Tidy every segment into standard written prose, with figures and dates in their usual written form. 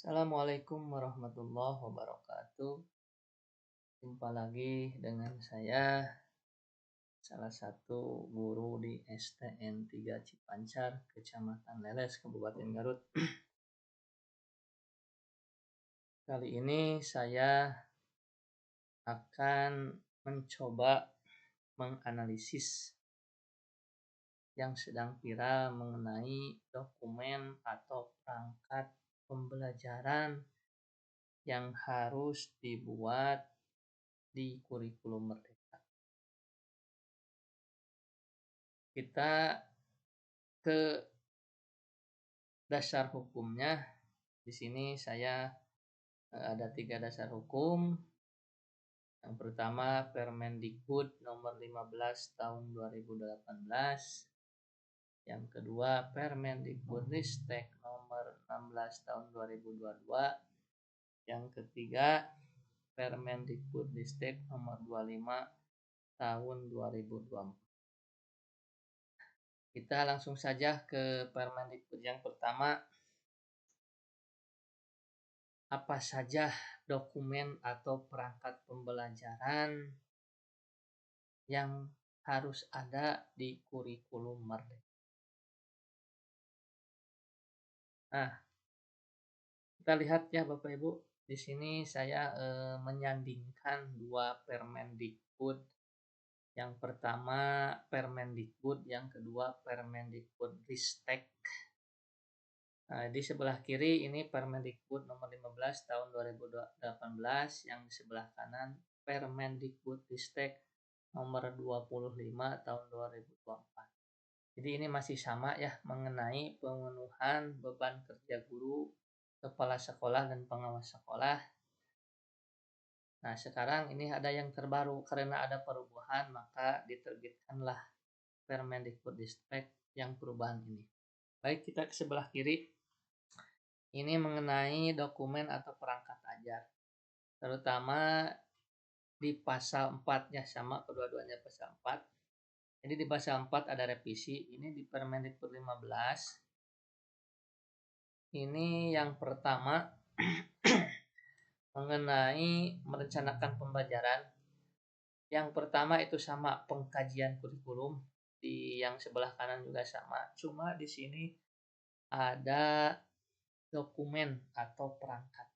Assalamualaikum warahmatullahi wabarakatuh. Jumpa lagi dengan saya, salah satu guru di STN 3 Cipancar, Kecamatan Leles, Kabupaten Garut. Kali ini saya akan mencoba menganalisis yang sedang viral mengenai dokumen atau perangkat pembelajaran yang harus dibuat di kurikulum Merdeka. Kita ke dasar hukumnya. Di sini saya ada 3 dasar hukum. Yang pertama Permendikbud nomor 15 tahun 2018. Yang kedua Permendikbudristek nomor 16 tahun 2022. Yang ketiga Permendikbudristek nomor 25 tahun 2024. Kita langsung saja ke Permendikbud yang pertama. Apa saja dokumen atau perangkat pembelajaran yang harus ada di kurikulum Merdeka. Nah, kita lihat ya Bapak Ibu, di sini saya menyandingkan dua Permendikbud. Yang pertama Permendikbud, yang kedua Permendikbudristek. Nah, di sebelah kiri ini Permendikbud nomor 15 tahun 2018, yang di sebelah kanan Permendikbudristek nomor 25 tahun 2024. Jadi ini masih sama ya mengenai pemenuhan beban kerja guru, kepala sekolah dan pengawas sekolah. Nah, sekarang ini ada yang terbaru, karena ada perubahan maka diterbitkanlah Permendikbudristek yang perubahan ini. Baik, kita ke sebelah kiri. Ini mengenai dokumen atau perangkat ajar. Terutama di pasal 4 ya, sama kedua-duanya pasal 4. Jadi di pasal 4 ada revisi, ini di Permendikbud 15. Ini yang pertama mengenai merencanakan pembelajaran. Yang pertama itu sama pengkajian kurikulum, di yang sebelah kanan juga sama. Cuma di sini ada dokumen atau perangkat.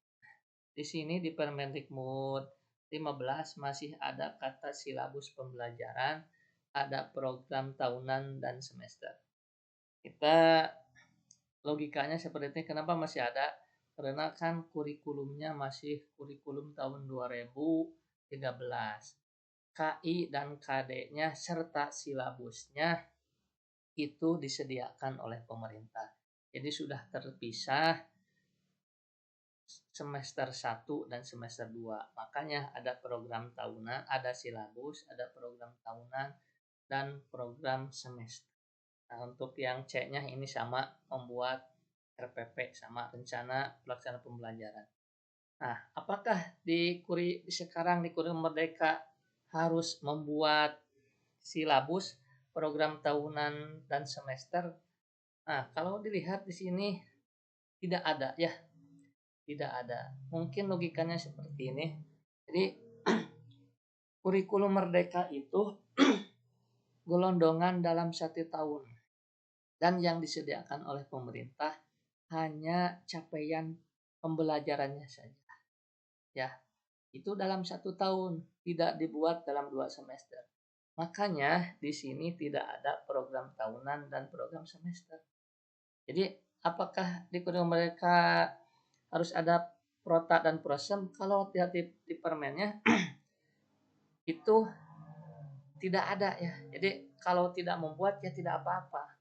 Di sini di Permendikbud 15 masih ada kata silabus pembelajaran, ada program tahunan dan semester. Kita logikanya seperti ini, kenapa masih ada? Karena kan kurikulumnya masih kurikulum tahun 2013. KI dan KD-nya serta silabusnya itu disediakan oleh pemerintah. Jadi sudah terpisah semester 1 dan semester 2. Makanya ada program tahunan, ada silabus, ada program tahunan, dan program semester. Nah, untuk yang C-nya ini sama, membuat RPP, sama rencana pelaksana pembelajaran. Nah, apakah sekarang di kurikulum Merdeka harus membuat silabus, program tahunan, dan semester? Nah, kalau dilihat di sini tidak ada ya, tidak ada. Mungkin logikanya seperti ini. Jadi kurikulum Merdeka itu gelondongan dalam 1 tahun, dan yang disediakan oleh pemerintah hanya capaian pembelajarannya saja. Ya, itu dalam 1 tahun, tidak dibuat dalam 2 semester. Makanya di sini tidak ada program tahunan dan program semester. Jadi apakah di kurikulum mereka harus ada prota dan prosem? Kalau lihat di permennya itu tidak ada ya. Jadi kalau tidak membuat ya tidak apa-apa.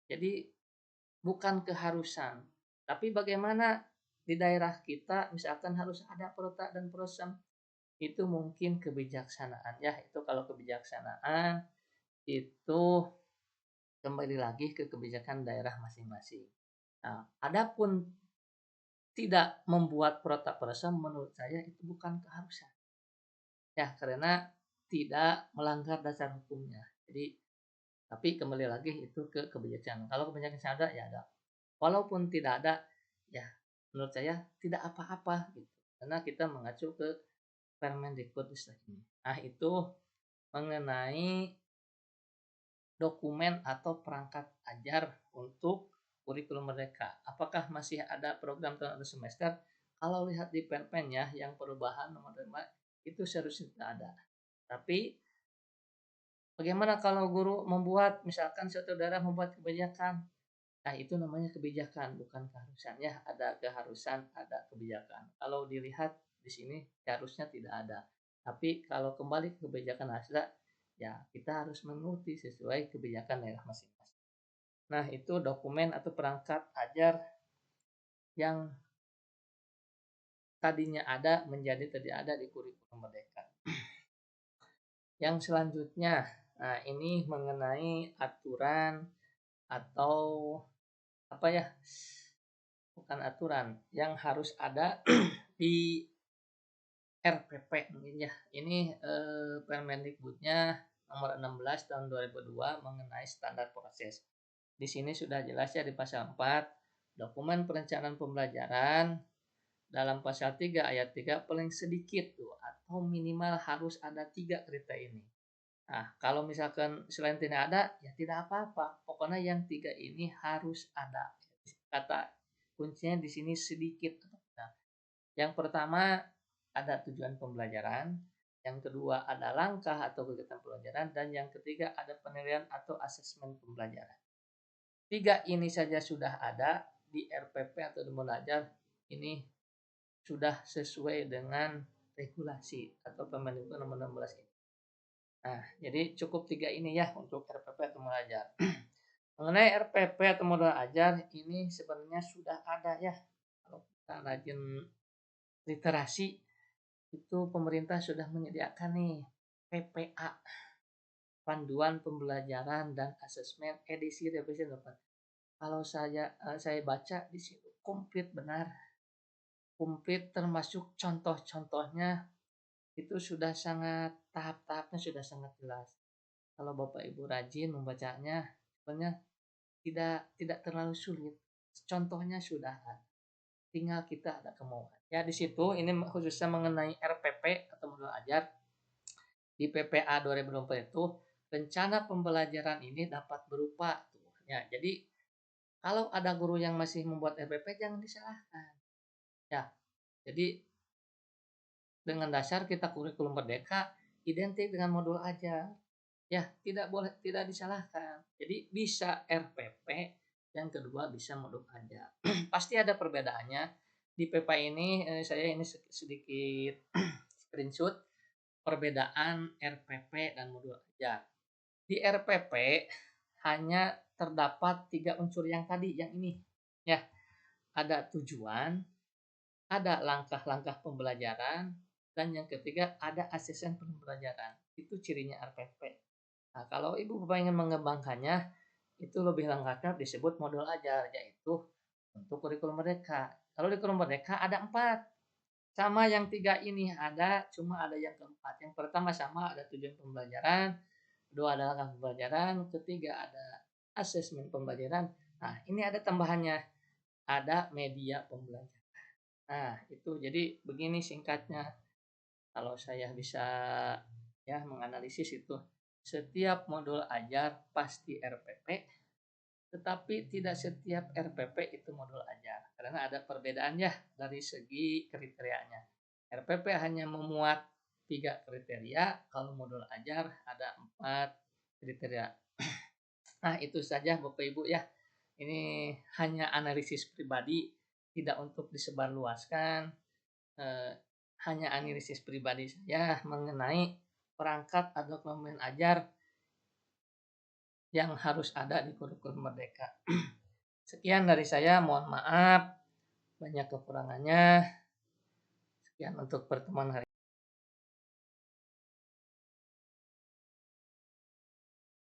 Jadi bukan keharusan. Tapi bagaimana di daerah kita misalkan harus ada prota dan prosem, itu mungkin kebijaksanaan ya. Itu kalau kebijaksanaan itu kembali lagi ke kebijakan daerah masing-masing. Nah, adapun tidak membuat prota prosem menurut saya itu bukan keharusan. Ya, karena tidak melanggar dasar hukumnya. Jadi tapi kembali lagi itu ke kebijaksanaan. Kalau kebijaksanaan ada ya ada. Walaupun tidak ada ya menurut saya tidak apa-apa gitu. Karena kita mengacu ke Permendikbudristek ini. Nah, itu mengenai dokumen atau perangkat ajar untuk kurikulum merdeka. Apakah masih ada program tahun atau semester? Kalau lihat di pen ya, yang perubahan nomor 5 itu seharusnya tidak ada. Tapi bagaimana kalau guru membuat, misalkan suatu daerah membuat kebijakan? Nah, itu namanya kebijakan, bukan keharusan. Ya, ada keharusan, ada kebijakan. Kalau dilihat di sini seharusnya tidak ada. Tapi kalau kembali ke kebijakan asli, ya kita harus mengikuti sesuai kebijakan daerah masing-masing. Nah, itu dokumen atau perangkat ajar yang tadinya ada menjadi tidak ada di kurikulum merdeka. Yang selanjutnya, nah ini mengenai aturan atau apa ya? Bukan aturan, yang harus ada di RPP mungkin ya. Ini Permendikbudnya nomor 16 tahun 2002 mengenai standar proses. Di sini sudah jelas ya di pasal 4, dokumen perencanaan pembelajaran dalam pasal 3 ayat 3 paling sedikit tuh atau minimal harus ada 3 kriteria ini. Nah, kalau misalkan selain tidak ada, ya tidak apa-apa. Pokoknya yang 3 ini harus ada. Kata kuncinya di sini sedikit. Nah, yang pertama ada tujuan pembelajaran, yang kedua ada langkah atau kegiatan pembelajaran, dan yang ketiga ada penilaian atau asesmen pembelajaran. 3 ini saja sudah ada di RPP atau di Belajar, ini sudah sesuai dengan regulasi atau Permendikbud nomor 16 ini. Nah, jadi cukup 3 ini ya untuk RPP atau Belajar. Mengenai RPP atau modal ajar ini sebenarnya sudah ada ya. Kalau kita rajin literasi itu pemerintah sudah menyediakan nih PPA, Panduan Pembelajaran dan Asesmen edisi revisi 8. Kalau saya baca di situ komplit benar, komplit termasuk contoh-contohnya itu sudah sangat tahap-tahapnya sudah sangat jelas. Kalau Bapak Ibu rajin membacanya, sebenarnya tidak terlalu sulit. Contohnya sudah ada. Tinggal kita ada kemauan. Ya di situ ini khususnya mengenai RPP atau modul ajar di PPA 2024 itu rencana pembelajaran ini dapat berupa tuh. Ya, jadi kalau ada guru yang masih membuat RPP jangan disalahkan. Ya, jadi dengan dasar kita kurikulum merdeka identik dengan modul ajar. Ya, tidak disalahkan. Jadi bisa RPP, yang kedua bisa modul ajar. Pasti ada perbedaannya. Di PP ini saya ini sedikit screenshot perbedaan RPP dan modul ajar. Di RPP hanya terdapat 3 unsur yang tadi, yang ini. Ya, ada tujuan, ada langkah-langkah pembelajaran, dan yang ketiga ada asesmen pembelajaran. Itu cirinya RPP. Nah, kalau Ibu Bapak ingin mengembangkannya, itu lebih lengkapnya disebut modul ajar, yaitu untuk kurikulum merdeka. Kalau di kurikulum merdeka ada 4. Sama yang 3 ini ada, cuma ada yang keempat. Yang pertama sama ada tujuan pembelajaran, kedua ada langkah pembelajaran, ketiga ada asesmen pembelajaran. Nah, ini ada tambahannya, ada media pembelajaran. Nah, itu jadi begini singkatnya. Kalau saya bisa ya menganalisis itu, setiap modul ajar pasti RPP, tetapi tidak setiap RPP itu modul ajar. Karena ada perbedaan ya dari segi kriterianya. RPP hanya memuat 3 kriteria, kalau modul ajar ada 4 kriteria. Nah, itu saja Bapak Ibu ya. Ini hanya analisis pribadi, tidak untuk disebarluaskan. Eh, hanya analisis pribadi saya mengenai perangkat atau dokumen ajar yang harus ada di kurikulum merdeka. Sekian dari saya, mohon maaf banyak kekurangannya. Sekian untuk pertemuan hari